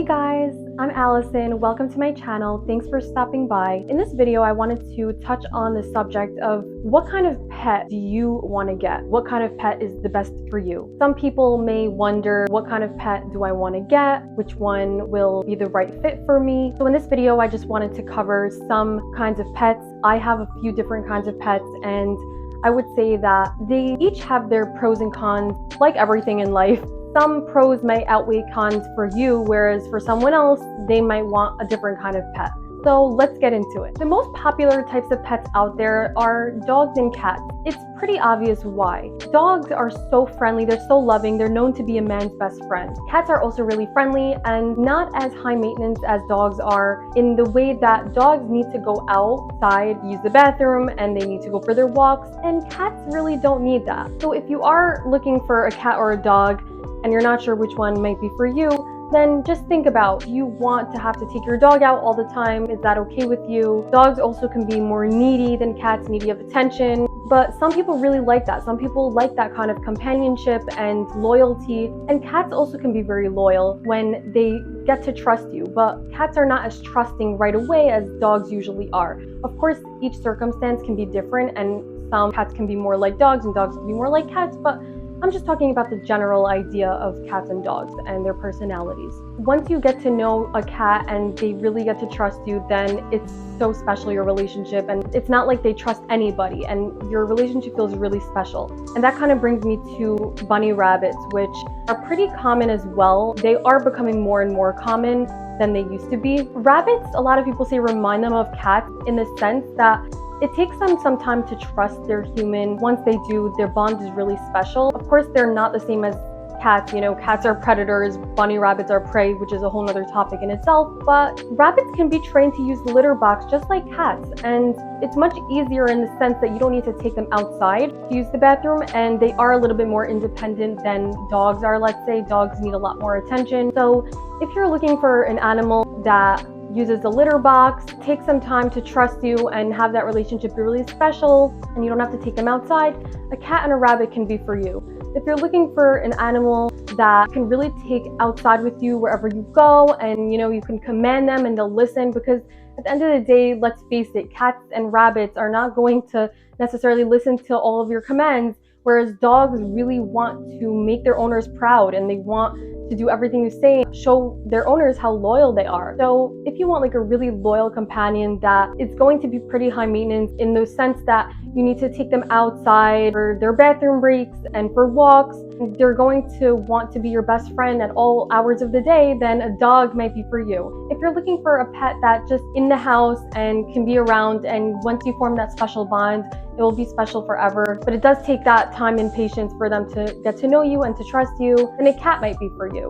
Hey guys, I'm Allison. Welcome to my channel. Thanks for stopping by. In this video, I wanted to touch on the subject of what kind of pet do you want to get? What kind of pet is the best for you? Some people may wonder, what kind of pet do I want to get? Which one will be the right fit for me? So in this video, I just wanted to cover some kinds of pets. I have a few different kinds of pets, and I would say that they each have their pros and cons, like everything in life. Some pros might outweigh cons for you, whereas for someone else, they might want a different kind of pet. So let's get into it. The most popular types of pets out there are dogs and cats. It's pretty obvious why. Dogs are so friendly, they're so loving, they're known to be a man's best friend. Cats are also really friendly and not as high maintenance as dogs are, in the way that dogs need to go outside, use the bathroom, and they need to go for their walks, and cats really don't need that. So if you are looking for a cat or a dog, and you're not sure which one might be for you, then just think about, do you want to have to take your dog out all the time? Is that okay with you? Dogs also can be more needy than cats, needy of attention, but some people really like that. Some people like that kind of companionship and loyalty, and cats also can be very loyal when they get to trust you, but cats are not as trusting right away as dogs usually are. Of course, each circumstance can be different, and some cats can be more like dogs and dogs can be more like cats, but I'm just talking about the general idea of cats and dogs and their personalities. Once you get to know a cat and they really get to trust you, then it's so special, your relationship, and it's not like they trust anybody, and your relationship feels really special. And that kind of brings me to bunny rabbits, which are pretty common as well. They are becoming more and more common than they used to be. Rabbits, a lot of people say, remind them of cats in the sense that it takes them some time to trust their human. Once they do, their bond is really special. Of course, they're not the same as cats. You know, cats are predators, bunny rabbits are prey, which is a whole other topic in itself. But rabbits can be trained to use the litter box just like cats. And it's much easier in the sense that you don't need to take them outside to use the bathroom. And they are a little bit more independent than dogs are, let's say. Dogs need a lot more attention. So if you're looking for an animal that uses the litter box, take some time to trust you and have that relationship be really special, and you don't have to take them outside, a cat and a rabbit can be for you. If you're looking for an animal that can really take outside with you wherever you go, and you can command them and they'll listen, because at the end of the day, let's face it, cats and rabbits are not going to necessarily listen to all of your commands, whereas dogs really want to make their owners proud, and they want to do everything you say, show their owners how loyal they are. So if you want like a really loyal companion that is going to be pretty high maintenance in the sense that you need to take them outside for their bathroom breaks and for walks, they're going to want to be your best friend at all hours of the day, then a dog might be for you. If you're looking for a pet that just in the house and can be around, and once you form that special bond, it will be special forever, but it does take that time and patience for them to get to know you and to trust you, then a cat might be for you.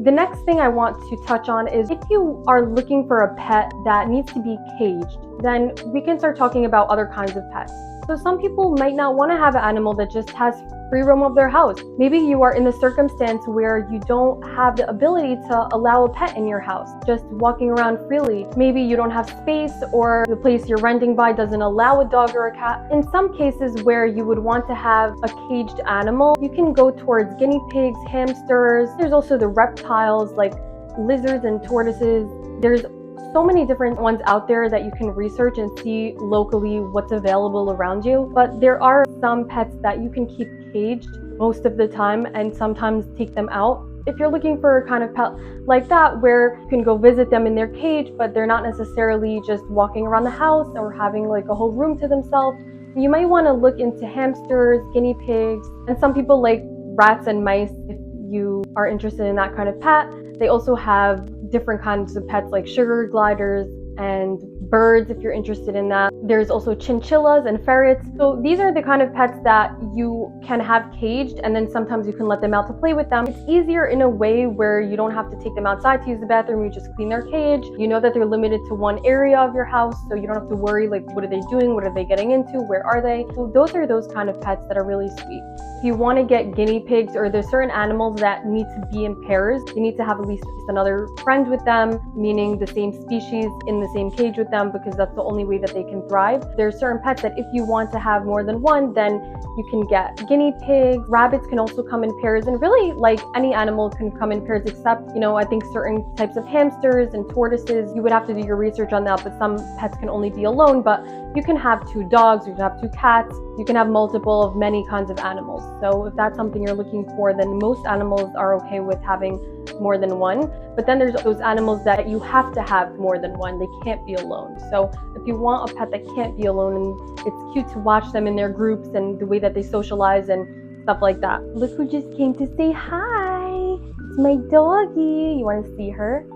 The next thing I want to touch on is, if you are looking for a pet that needs to be caged, then we can start talking about other kinds of pets. So some people might not want to have an animal that just has free roam of their house. Maybe you are in the circumstance where you don't have the ability to allow a pet in your house, just walking around freely. Maybe you don't have space, or the place you're renting by doesn't allow a dog or a cat. In some cases where you would want to have a caged animal, you can go towards guinea pigs, hamsters. There's also the reptiles like lizards and tortoises. There's so many different ones out there that you can research and see locally what's available around you. But there are some pets that you can keep caged most of the time, and sometimes take them out. If you're looking for a kind of pet like that, where you can go visit them in their cage, but they're not necessarily just walking around the house or having like a whole room to themselves, you might want to look into hamsters, guinea pigs, and some people like rats and mice if you are interested in that kind of pet. They also have different kinds of pets like sugar gliders and birds if you're interested in that. There's also chinchillas and ferrets. So these are the kind of pets that you can have caged, and then sometimes you can let them out to play with them. It's easier in a way where you don't have to take them outside to use the bathroom. You just clean their cage. You know that they're limited to one area of your house, so you don't have to worry like, what are they doing? What are they getting into? Where are they? So those are those kind of pets that are really sweet. If you want to get guinea pigs, or there's certain animals that need to be in pairs, you need to have at least another friend with them, meaning the same species in the same cage with them because that's the only way that they can thrive. There's certain pets that if you want to have more than one, then you can get guinea pigs. Rabbits can also come in pairs, and really like any animal can come in pairs except, I think certain types of hamsters and tortoises, you would have to do your research on that, but some pets can only be alone. But you can have 2 dogs, you can have 2 cats, you can have multiple of many kinds of animals. So if that's something you're looking for, then most animals are okay with having more than one. But then there's those animals that you have to have more than one. They can't be alone. So if you want a pet that can't be alone, and it's cute to watch them in their groups and the way that they socialize and stuff like that. Look who just came to say hi. It's my doggie. You want to see her?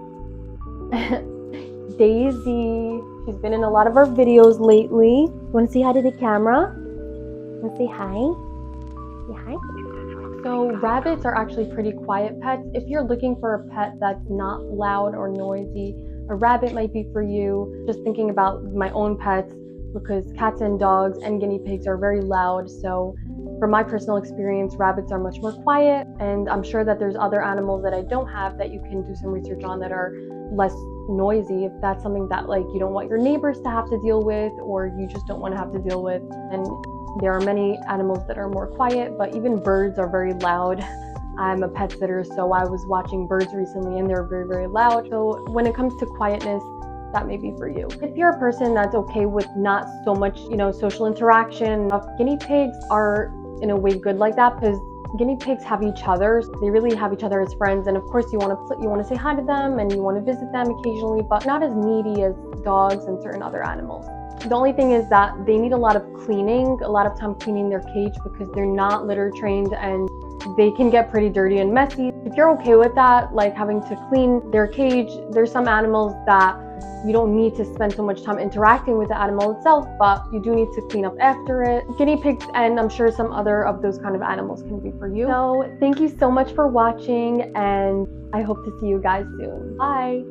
Daisy. She's been in a lot of our videos lately. You want to say hi to the camera? Want to say hi? Say hi. So rabbits are actually pretty quiet pets. If you're looking for a pet that's not loud or noisy, a rabbit might be for you. Just thinking about my own pets, because cats and dogs and guinea pigs are very loud. So from my personal experience, rabbits are much more quiet, and I'm sure that there's other animals that I don't have that you can do some research on that are less noisy, if that's something that like you don't want your neighbors to have to deal with, or you just don't want to have to deal with. And there are many animals that are more quiet, but even birds are very loud. I'm a pet sitter, so I was watching birds recently and they're very, very loud. So when it comes to quietness, that may be for you. If you're a person that's okay with not so much, social interaction, guinea pigs are in a way good like that, because guinea pigs have each other. They really have each other as friends, and of course you want to say hi to them and you want to visit them occasionally, but not as needy as dogs and certain other animals. The only thing is that they need a lot of cleaning, a lot of time cleaning their cage, because they're not litter trained and they can get pretty dirty and messy. If you're okay with that, like having to clean their cage, there's some animals that you don't need to spend so much time interacting with the animal itself, but you do need to clean up after it. Guinea pigs, and I'm sure some other of those kind of animals can be for you. So thank you so much for watching, and I hope to see you guys soon. Bye.